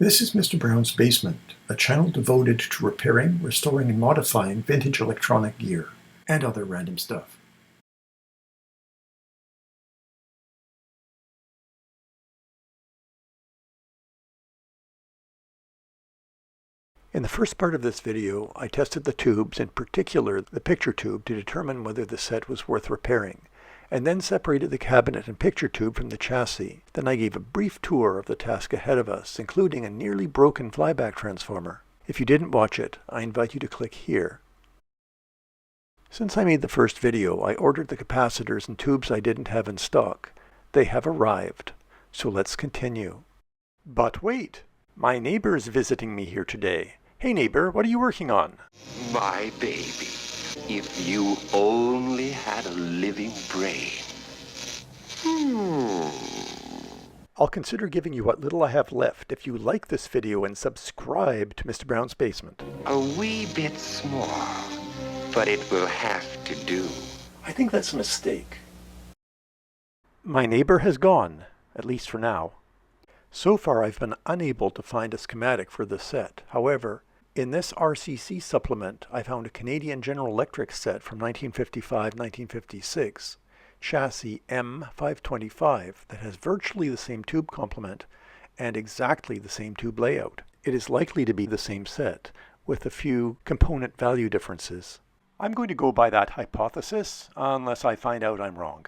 This is Mr. Brown's Basement, a channel devoted to repairing, restoring, and modifying vintage electronic gear, and other random stuff. In the first part of this video, I tested the tubes, in particular the picture tube, to determine whether the set was worth repairing, and then separated the cabinet and picture tube from the chassis. Then I gave a brief tour of the task ahead of us, including a nearly broken flyback transformer. If you didn't watch it, I invite you to click here. Since I made the first video, I ordered the capacitors and tubes I didn't have in stock. They have arrived, so let's continue. But wait! My neighbor is visiting me here today. Hey neighbor, what are you working on? My baby, if you only had a living brain. I'll consider giving you what little I have left if you like this video and subscribe to Mr. Brown's Basement. A wee bit small, but it will have to do. I think that's a mistake. My neighbor has gone, at least for now. So far I've been unable to find a schematic for the set. However, in this RCC supplement, I found a Canadian General Electric set from 1955-1956, chassis M525, that has virtually the same tube complement and exactly the same tube layout. It is likely to be the same set, with a few component value differences. I'm going to go by that hypothesis, unless I find out I'm wrong.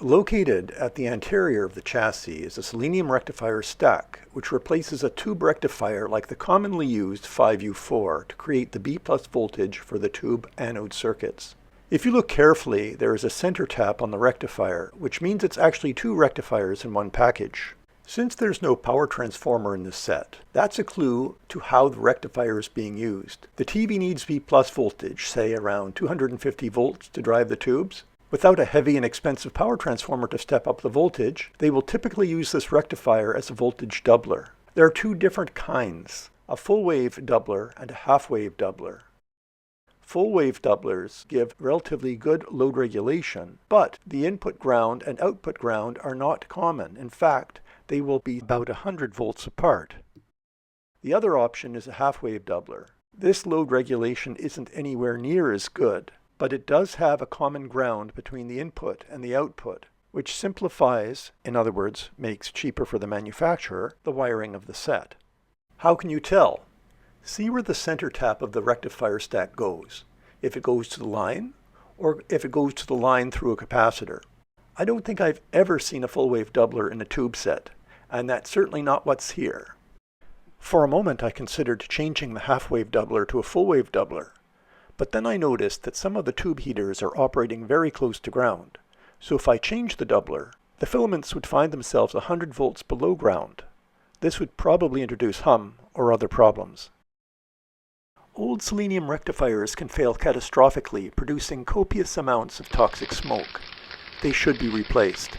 Located at the anterior of the chassis is a selenium rectifier stack, which replaces a tube rectifier like the commonly used 5U4 to create the B+ voltage for the tube anode circuits. If you look carefully, there is a center tap on the rectifier, which means it's actually two rectifiers in one package. Since there's no power transformer in this set, that's a clue to how the rectifier is being used. The TV needs B+ voltage, say around 250 volts to drive the tubes. Without a heavy and expensive power transformer to step up the voltage, they will typically use this rectifier as a voltage doubler. There are two different kinds, a full-wave doubler and a half-wave doubler. Full-wave doublers give relatively good load regulation, but the input ground and output ground are not common. In fact, they will be about 100 volts apart. The other option is a half-wave doubler. This load regulation isn't anywhere near as good, but it does have a common ground between the input and the output, which simplifies, in other words, makes cheaper for the manufacturer, the wiring of the set. How can you tell? See where the center tap of the rectifier stack goes, if it goes to the line, or if it goes to the line through a capacitor. I don't think I've ever seen a full-wave doubler in a tube set, and that's certainly not what's here. For a moment I considered changing the half-wave doubler to a full-wave doubler, but then I noticed that some of the tube heaters are operating very close to ground. So if I change the doubler, the filaments would find themselves 100 volts below ground. This would probably introduce hum or other problems. Old selenium rectifiers can fail catastrophically, producing copious amounts of toxic smoke. They should be replaced.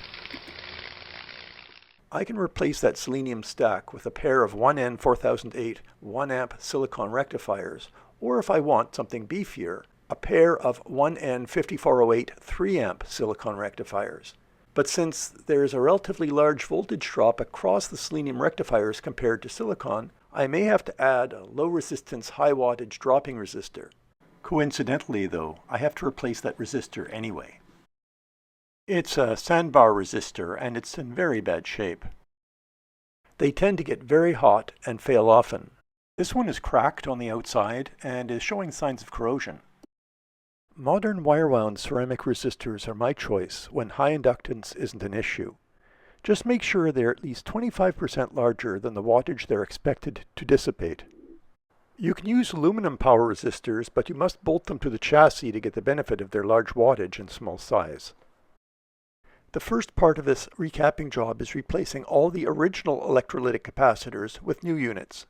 I can replace that selenium stack with a pair of 1N4008 1A silicon rectifiers, or if I want something beefier, a pair of 1N5408 3A silicon rectifiers. But since there is a relatively large voltage drop across the selenium rectifiers compared to silicon, I may have to add a low resistance high wattage dropping resistor. Coincidentally though, I have to replace that resistor anyway. It's a sandbar resistor and it's in very bad shape. They tend to get very hot and fail often. This one is cracked on the outside and is showing signs of corrosion. Modern wire-wound ceramic resistors are my choice when high inductance isn't an issue. Just make sure they're at least 25% larger than the wattage they're expected to dissipate. You can use aluminum power resistors, but you must bolt them to the chassis to get the benefit of their large wattage and small size. The first part of this recapping job is replacing all the original electrolytic capacitors with new units.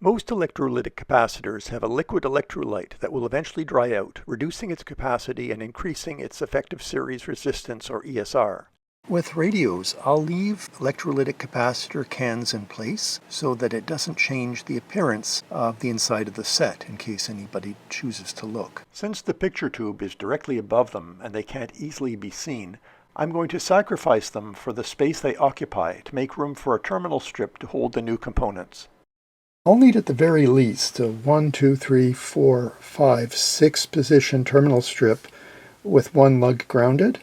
Most electrolytic capacitors have a liquid electrolyte that will eventually dry out, reducing its capacity and increasing its effective series resistance, or ESR. With radios, I'll leave electrolytic capacitor cans in place so that it doesn't change the appearance of the inside of the set in case anybody chooses to look. Since the picture tube is directly above them and they can't easily be seen, I'm going to sacrifice them for the space they occupy to make room for a terminal strip to hold the new components. I'll need at the very least a 1, 2, 3, 4, 5, 6 position terminal strip with one lug grounded,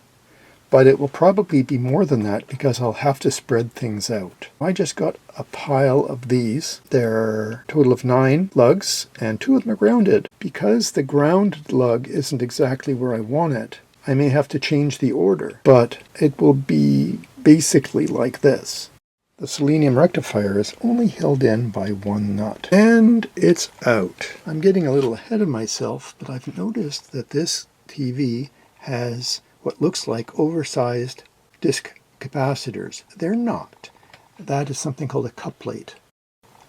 but it will probably be more than that because I'll have to spread things out. I just got a pile of these. There are a total of 9 lugs and 2 of them are grounded. Because the grounded lug isn't exactly where I want it, I may have to change the order, but it will be basically like this. The selenium rectifier is only held in by one nut. And it's out. I'm getting a little ahead of myself, but I've noticed that this TV has what looks like oversized disc capacitors. They're not. That is something called a couplate.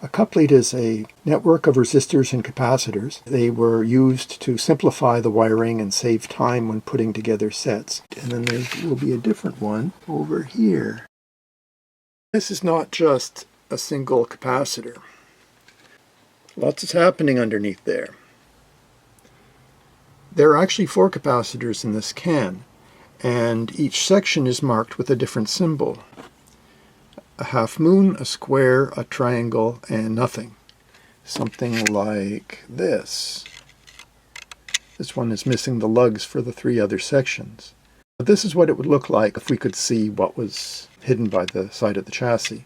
A couplate is a network of resistors and capacitors. They were used to simplify the wiring and save time when putting together sets. And then there will be a different one over here. This is not just a single capacitor. Lots is happening underneath there. There are actually 4 capacitors in this can, and each section is marked with a different symbol. A half moon, a square, a triangle, and nothing. Something like this. This one is missing the lugs for the 3 other sections. But this is what it would look like if we could see what was hidden by the side of the chassis.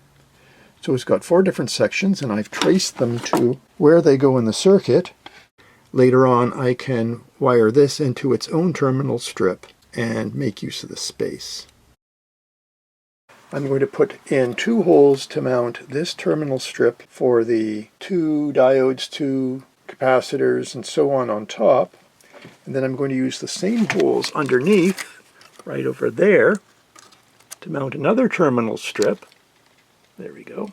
So it's got 4 different sections, and I've traced them to where they go in the circuit. Later on, I can wire this into its own terminal strip and make use of the space. I'm going to put in 2 holes to mount this terminal strip for the 2 diodes, 2 capacitors, and so on top. And then I'm going to use the same holes underneath, right over there, to mount another terminal strip. There we go.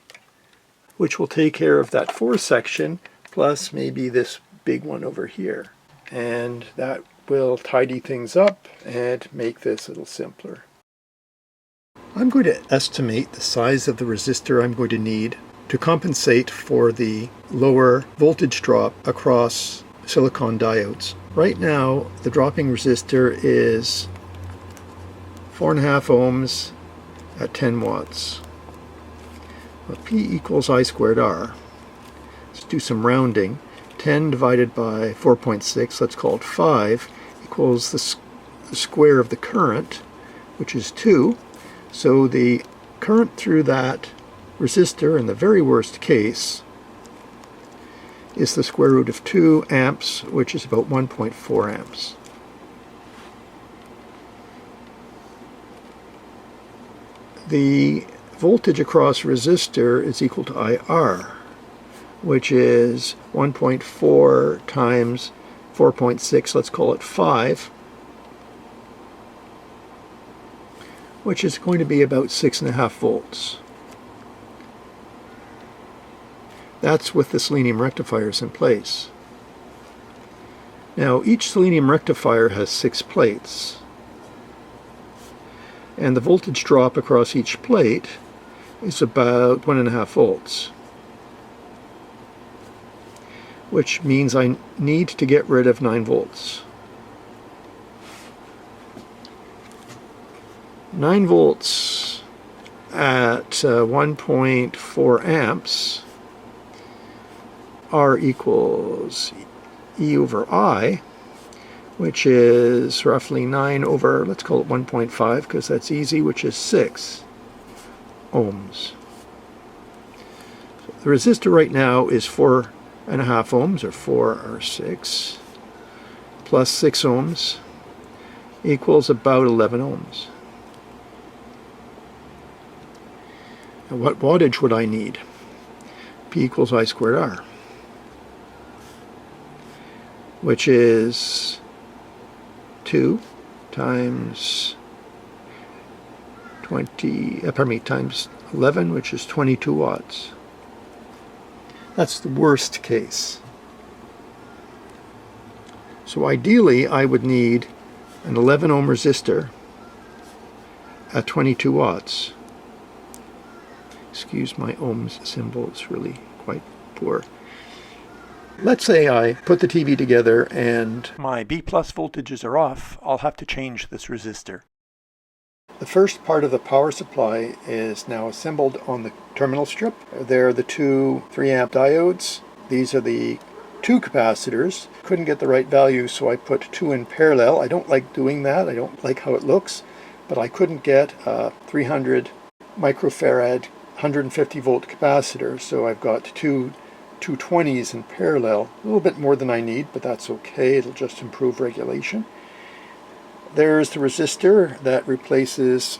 Which will take care of that 4 section, plus maybe this big one over here. And that will tidy things up and make this a little simpler. I'm going to estimate the size of the resistor I'm going to need to compensate for the lower voltage drop across silicon diodes. Right now, the dropping resistor is 4.5 ohms at 10 watts. Well, P equals I squared R. Let's do some rounding. 10 divided by 4.6, let's call it 5, equals the square of the current, which is 2. So the current through that resistor, in the very worst case, is the square root of 2 amps, which is about 1.4 amps. The voltage across resistor is equal to IR, which is 1.4 times 4.6, let's call it 5, which is going to be about 6.5 volts. That's with the selenium rectifiers in place. Now, each selenium rectifier has 6 plates, and the voltage drop across each plate is about 1.5 volts. Which means I need to get rid of 9 volts. 9 volts at 1.4 amps, R equals E over I, which is roughly 9 over, let's call it 1.5 because that's easy, which is 6 ohms. So the resistor right now is 4.5 ohms, or 4 or 6, plus 6 ohms equals about 11 ohms. Now what wattage would I need? P equals I squared R, which is 2 times times 11, which is 22 watts. That's the worst case. So ideally, I would need an 11 ohm resistor at 22 watts. Excuse my ohms symbol, it's really quite poor. Let's say I put the TV together and my B plus voltages are off. I'll have to change this resistor. The first part of the power supply is now assembled on the terminal strip. There are the two 3-amp diodes. These are the two capacitors. Couldn't get the right value, so I put two in parallel. I don't like doing that. I don't like how it looks, but I couldn't get a 300 microfarad 150 volt capacitor, so I've got two 220s in parallel. A little bit more than I need, but that's okay. It'll just improve regulation. There's the resistor that replaces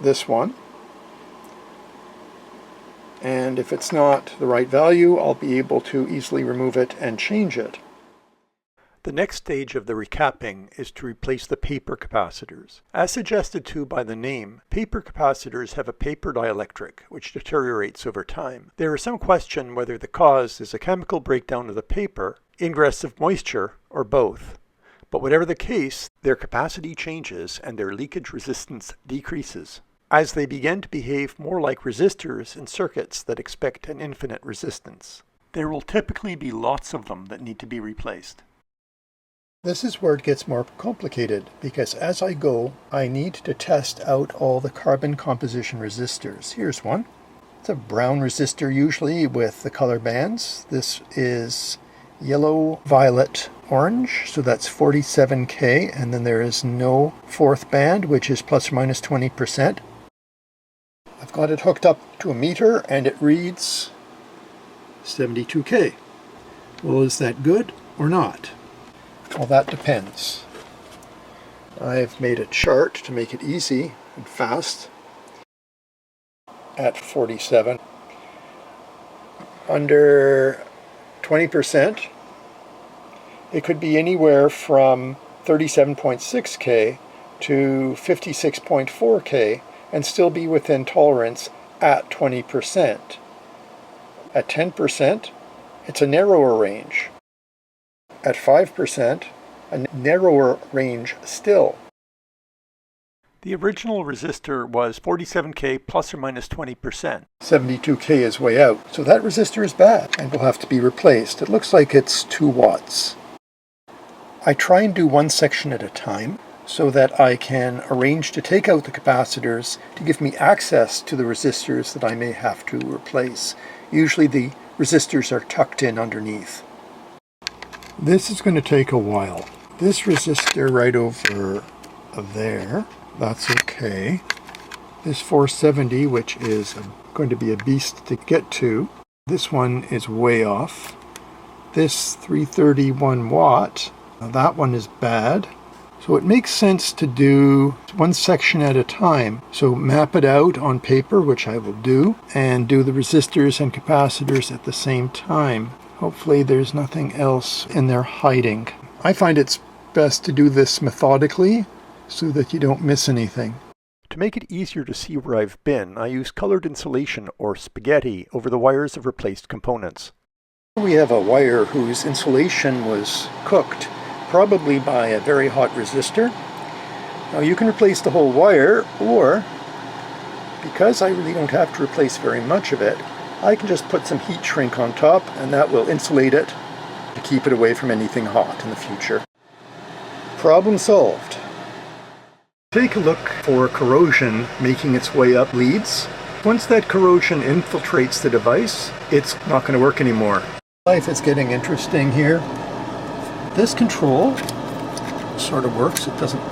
this one. And if it's not the right value, I'll be able to easily remove it and change it. The next stage of the recapping is to replace the paper capacitors. As suggested to by the name, paper capacitors have a paper dielectric, which deteriorates over time. There is some question whether the cause is a chemical breakdown of the paper, ingress of moisture, or both. But whatever the case, their capacity changes and their leakage resistance decreases, as they begin to behave more like resistors in circuits that expect an infinite resistance. There will typically be lots of them that need to be replaced. This is where it gets more complicated, because as I go, I need to test out all the carbon composition resistors. Here's one. It's a brown resistor usually with the color bands. This is yellow, violet, orange, so that's 47K, and then there is no fourth band, which is plus or minus 20%. I've got it hooked up to a meter and it reads 72K. Well, is that good or not? Well, that depends. I've made a chart to make it easy and fast at 47. Under 20%, it could be anywhere from 37.6K to 56.4K and still be within tolerance at 20%. At 10%, it's a narrower range. At 5%, a narrower range still. The original resistor was 47K plus or minus 20%. 72K is way out, so that resistor is bad and will have to be replaced. It looks like it's 2 watts. I try and do one section at a time so that I can arrange to take out the capacitors to give me access to the resistors that I may have to replace. Usually the resistors are tucked in underneath. This is going to take a while. This resistor right over there, that's okay. This 470, which is going to be a beast to get to, this one is way off. This 331 watt, that one is bad. So it makes sense to do one section at a time. So map it out on paper, which I will do, and do the resistors and capacitors at the same time. Hopefully there's nothing else in there hiding. I find it's best to do this methodically so that you don't miss anything. To make it easier to see where I've been, I use colored insulation or spaghetti over the wires of replaced components. We have a wire whose insulation was cooked, probably by a very hot resistor. Now you can replace the whole wire, or, because I really don't have to replace very much of it, I can just put some heat shrink on top and that will insulate it to keep it away from anything hot in the future. Problem solved. Take a look for corrosion making its way up leads. Once that corrosion infiltrates the device, it's not going to work anymore. Life is getting interesting here. This control sort of works. It doesn't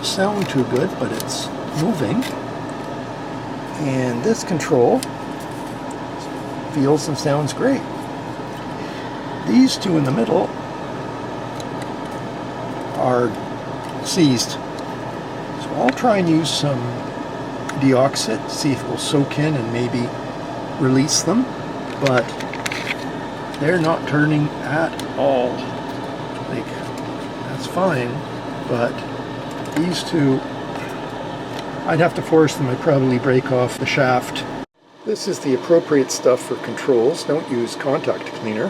sound too good, but it's moving. And this control feels and sounds great. These two in the middle are seized. So I'll try and use some deoxit, see if it will soak in and maybe release them, but they're not turning at all. Like, that's fine, but these two, I'd have to force them. I'd probably break off the shaft. This is the appropriate stuff for controls. Don't use contact cleaner.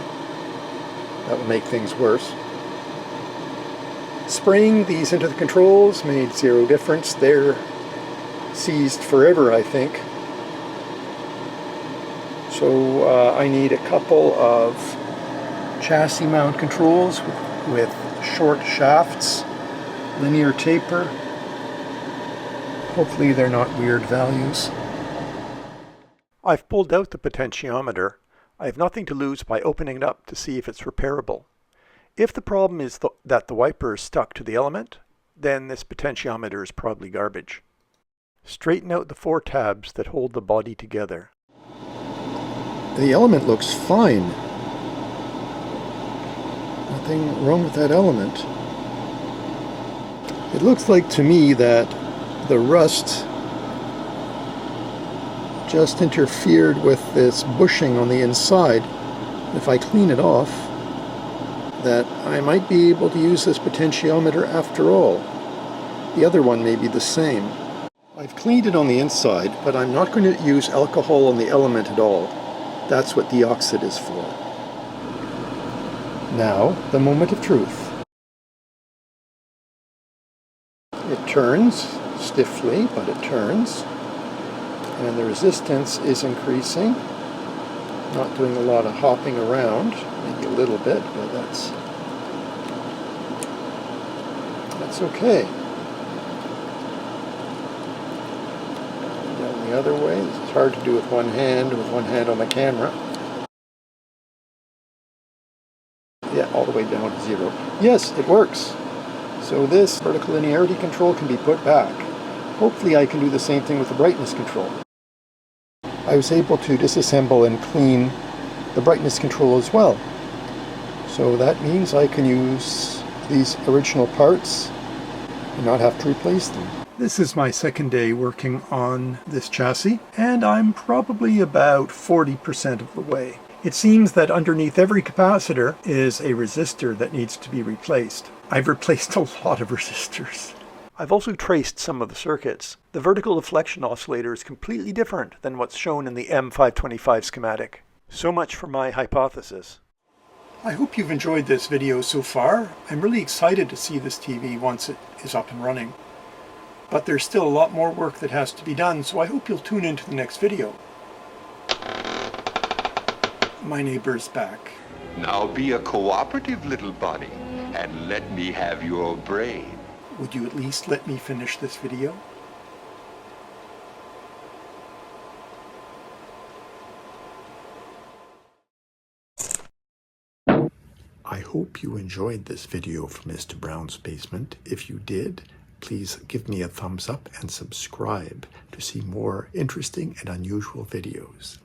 That will make things worse. Spraying these into the controls made zero difference. They're seized forever, I think. So I need a couple of chassis mount controls with short shafts, linear taper. Hopefully they're not weird values. I've pulled out the potentiometer. I have nothing to lose by opening it up to see if it's repairable. If the problem is that the wiper is stuck to the element, then this potentiometer is probably garbage. Straighten out the 4 tabs that hold the body together. The element looks fine. Nothing wrong with that element. It looks like to me that the rust just interfered with this bushing on the inside. If I clean it off, that I might be able to use this potentiometer after all. The other one may be the same. I've cleaned it on the inside, but I'm not going to use alcohol on the element at all. That's what the oxide is for. Now, the moment of truth. It turns stiffly, but it turns. And the resistance is increasing. Not doing a lot of hopping around, maybe a little bit, but that's okay. Down the other way. This is hard to do with one hand on the camera. Yeah, all the way down to 0. Yes, it works. So this vertical linearity control can be put back. Hopefully I can do the same thing with the brightness control. I was able to disassemble and clean the brightness control as well. So that means I can use these original parts and not have to replace them. This is my second day working on this chassis, and I'm probably about 40% of the way. It seems that underneath every capacitor is a resistor that needs to be replaced. I've replaced a lot of resistors. I've also traced some of the circuits. The vertical deflection oscillator is completely different than what's shown in the M525 schematic. So much for my hypothesis. I hope you've enjoyed this video so far. I'm really excited to see this TV once it is up and running. But there's still a lot more work that has to be done, so I hope you'll tune into the next video. My neighbour's back. Now be a cooperative little bunny and let me have your brain. Would you at least let me finish this video? I hope you enjoyed this video from Mr. Brown's Basement. If you did, please give me a thumbs up and subscribe to see more interesting and unusual videos.